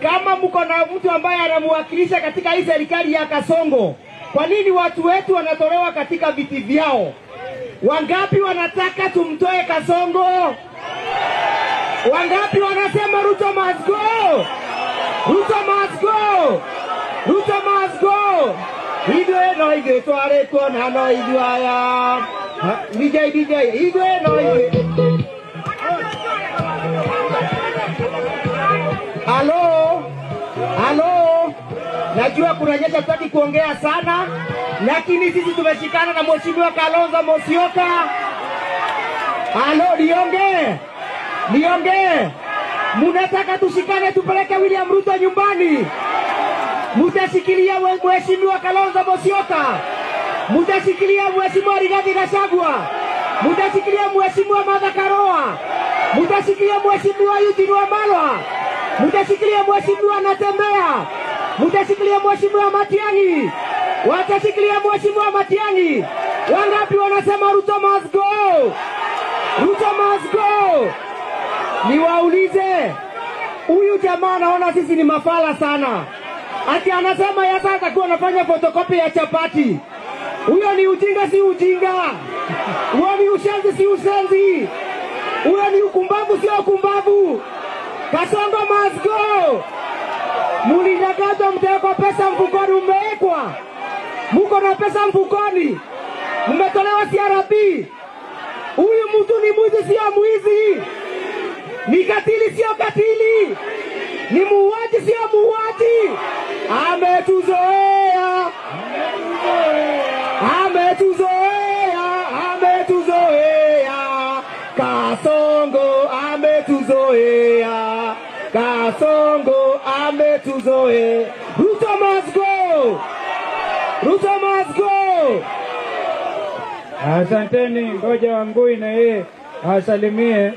Kama mko na mtu ambaye anamwakilisha katika hii serikali ya Kasongo, kwa nini watu wetu wanatolewa katika viti vyao? Wangapi wanataka tumtoe Kasongo? Wangapi wanasema Ruto must go? Ruto must go! Ruto must go! Idwe no ige tware kona no idwaya. DJ idwe no ige. Halo? Halo? Najua kunanyesha, tutaki kuongea sana, lakini sisi tumeshikana na Mheshimiwa Kalonzo Musyoka. Halo, niongee. Munataka tushikane tupeleke William Ruto nyumbani? Mutashikilia Mheshimiwa Kalonzo Musyoka? Mutashikilia Mheshimiwa Rigathi Gachagua? Mutashikilia Mheshimiwa Martha Karua? Mutashikilia Mheshimiwa Eugene Wamalwa? Mutashikilia Mheshimiwa Natembeya? Mutashikilia Mheshimiwa Matiang'i? Watashikilia Mheshimiwa Matiang'i? Wangapi wanasema Ruto must go? Ruto must go! Niwaulize, huyu jamaa anaona sisi ni mafala sana. Ati anasema ya sasa atakuwa anafanya fotokopi ya chapati. Huyo ni ujinga si ujinga. Huyo ni ushenzi si ushenzi. Huyo ni ukumbavu si ukumbavu. Kasongo must go! Mulidanganywa mtawekwa pesa mfukoni, umewekwa. Muko na pesa mfukoni. Mmetolewa CRB. Huyu mtu ni mwizi sio mwizi. Ni katili sio katili. Ni muuaji sio muuaji. Ametuzoea. Kasongo ametuzoea. Kasongo ametuzoea. Ruto must go. Ruto must go. Asanteni, ngoja Wangui na yeye asalimie.